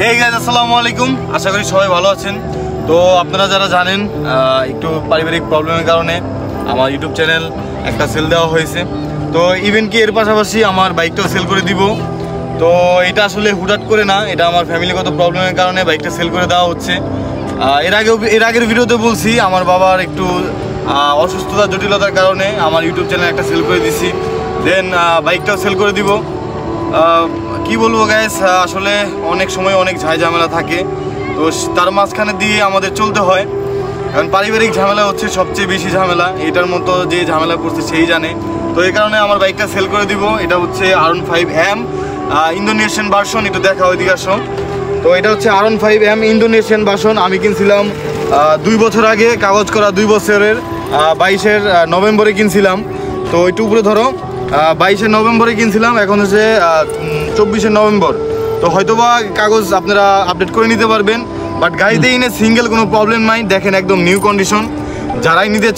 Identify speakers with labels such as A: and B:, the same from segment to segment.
A: Hey guys, আসসালামু আলাইকুম। আশা করি সবাই ভালো আছেন। তো আপনারা যারা জানেন, একটু পারিবারিক প্রবলেমের কারণে আমার ইউটিউব চ্যানেল একটা সেল দেওয়া হয়েছে। তো ইভেন কি এর পাশাপাশি আমার বাইকটাও সেল করে দিব। তো এটা আসলে হুটহাট করে না, এটা আমার ফ্যামিলিগত প্রবলেমের কারণে বাইকটা সেল করে দেওয়া হচ্ছে। এর আগের ভিডিওতে বলছি আমার বাবার একটু অসুস্থতা জটিলতার কারণে আমার ইউটিউব চ্যানেল একটা সেল করে দিছি, দেন বাইকটাও সেল করে দিব। কি বলবো গাইস, আসলে অনেক সময় অনেক ঝামেলা থাকে, তো তার মাঝখানে দিয়ে আমাদের চলতে হয়। কারণ পারিবারিক ঝামেলা হচ্ছে সবচেয়ে বেশি ঝামেলা, এটার মতো যে ঝামেলা করছে সেই জানে। তো এই কারণে আমার বাইকটা সেল করে দিব। এটা হচ্ছে R15M ইন্দোনেশিয়ান ভার্সন। একটু দেখা ওইদিকে আসো। তো এটা হচ্ছে R15M ইন্দোনেশিয়ান ভার্সন। আমি কিনছিলাম 2 বছর আগে, কাগজ করা 2 বছরের 22 নভেম্বরে কিনছিলাম। তো একটু উপরে ধরো, 22 নভেম্বরে কিনছিলাম, এখন হচ্ছে 24 নভেম্বর। তো হয়তোবা কাগজ আপনারা আপডেট করে নিতে পারবেন, বাট গাড়িতে এনে সিঙ্গেল কোনো প্রবলেম নাই। দেখেন একদম নিউ কন্ডিশন। যারাই নিতে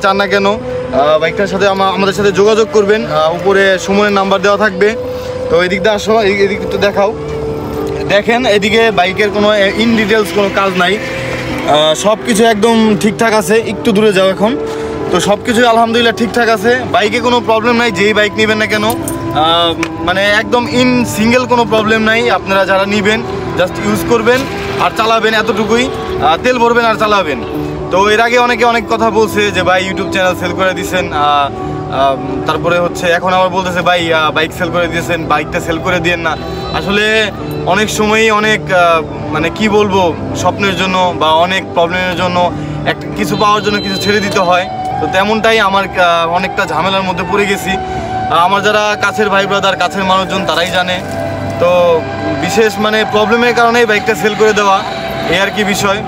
A: চান না কেন, বাইকটার সাথে আমাদের সাথে যোগাযোগ করবেন। উপরে সুমনের নাম্বার দেওয়া থাকবে। তো এদিক দিয়ে আসো, এদিক একটু দেখাও। দেখেন এদিকে বাইকের কোনো ইন ডিটেলস কোনো কাজ নাই, সব কিছু একদম ঠিকঠাক আছে। একটু দূরে যাও এখন। তো সব কিছুই আলহামদুলিল্লাহ ঠিকঠাক আছে, বাইকে কোনো প্রবলেম নাই। যেই বাইক নেবেন না কেন, মানে একদম সিঙ্গেল কোনো প্রবলেম নাই। আপনারা যারা নেবেন জাস্ট ইউজ করবেন আর চালাবেন, এতটুকুই। তেল ভরবেন আর চালাবেন। তো এর আগে অনেকে অনেক কথা বলছে যে ভাই ইউটিউব চ্যানেল সেল করে দিয়েছেন, তারপরে হচ্ছে এখন আবার বলতেছে ভাই বাইক সেল করে দিয়েছেন, বাইকটা সেল করে দিয়েন না। আসলে অনেক সময়ই অনেক মানে কি বলবো, স্বপ্নের জন্য বা অনেক প্রবলেমের জন্য একটা কিছু পাওয়ার জন্য কিছু ছেড়ে দিতে হয়। তো তেমনটাই আমার অনেকটা ঝামেলার মধ্যে পড়ে গেছি। আমার যারা কাছের ভাই ব্রাদার, কাছের মানুষজন তারাই জানে। তো বিশেষ মানে প্রবলেমের কারণেই বাইকটা সেল করে দেওয়া, এই আর কি বিষয়।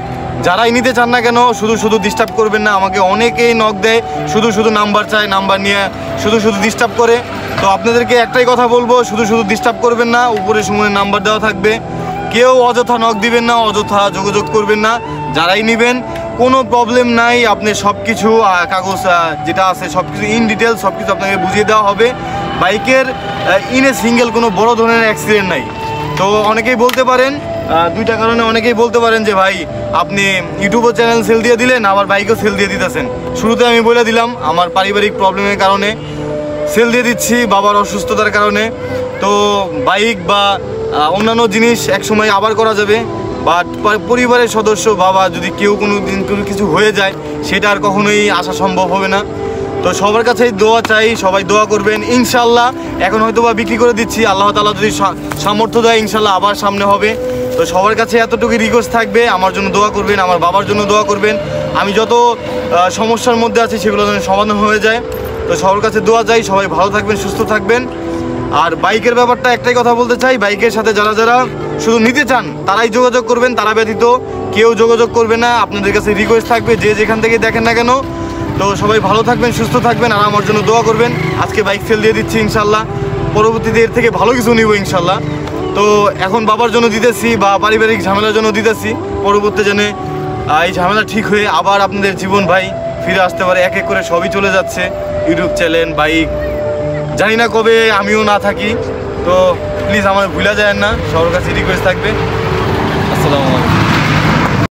A: যারাই নিতে চান না কেন শুধু ডিস্টার্ব করবেন না। আমাকে অনেকেই নক দেয়, শুধু নাম্বার চায়, নাম্বার নিয়ে শুধু ডিস্টার্ব করে। তো আপনাদেরকে একটাই কথা বলবো, শুধু ডিস্টার্ব করবেন না। উপরে সুমনের নাম্বার দেওয়া থাকবে, কেউ অযথা নক দিবেন না, অযথা যোগাযোগ করবেন না। যারাই নেবেন কোনো প্রবলেম নাই, আপনি সব কিছু কাগজ যেটা আছে সব কিছু ইন ডিটেলস সব কিছু আপনাকে বুঝিয়ে দেওয়া হবে। বাইকের ইন এ সিঙ্গেল কোনো বড় ধরনের অ্যাক্সিডেন্ট নাই। তো অনেকেই বলতে পারেন, দুইটা কারণে অনেকেই বলতে পারেন যে ভাই আপনি ইউটিউবও চ্যানেল সেল দিয়ে দিলেন, আবার বাইকও সেল দিয়ে দিতেছেন। শুরুতে আমি বলে দিলাম আমার পারিবারিক প্রবলেমের কারণে সেল দিয়ে দিচ্ছি, বাবার অসুস্থতার কারণে। তো বাইক বা অন্যান্য জিনিস একসময় আবার করা যাবে, বাট পরিবারের সদস্য বাবা যদি কেউ কোনো দিন কোনো কিছু হয়ে যায়, সেটা আর কখনোই আসা সম্ভব হবে না। তো সবার কাছেই দোয়া চাই, সবাই দোয়া করবেন। ইনশাল্লাহ এখন হয়তো বা বিক্রি করে দিচ্ছি, আল্লাহ তাআলা যদি সামর্থ্য দেয় ইনশাল্লাহ আবার সামনে হবে। তো সবার কাছে এতটুকু রিকোয়েস্ট থাকবে, আমার জন্য দোয়া করবেন, আমার বাবার জন্য দোয়া করবেন। আমি যত সমস্যার মধ্যে আছি সেগুলো যেন সমাধান হয়ে যায়। তো সবার কাছে দোয়া চাই, সবাই ভালো থাকবেন, সুস্থ থাকবেন। আর বাইকের ব্যাপারটা একটাই কথা বলতে চাই, বাইকের সাথে যারা শুধু নিতে চান তারাই যোগাযোগ করবেন, তারা ব্যতীত কেউ যোগাযোগ করবে না। আপনাদের কাছে রিকোয়েস্ট থাকবে যে যেখান থেকে দেখেন না কেন। তো সবাই ভালো থাকবেন, সুস্থ থাকবেন, আর আমার জন্য দোয়া করবেন। আজকে বাইক সেল দিয়ে দিচ্ছি ইনশাল্লাহ, পরবর্তীতে এর থেকে ভালো কিছু নিব ইনশাল্লাহ। তো এখন বাবার জন্য দিতেছি বা পারিবারিক ঝামেলার জন্য দিতেছি, পরবর্তী জেনে এই ঝামেলা ঠিক হয়ে আবার আপনাদের জীবন ভাই ফিরে আসতে পারে। এক এক করে সবই চলে যাচ্ছে, ইউটিউব চ্যানেল, বাইক, জানি না কবে আমিও না থাকি। তো প্লিজ আমার ভুলা যায় না, সবার কাছে রিকোয়েস্ট থাকবে। আসসালামু আলাইকুম।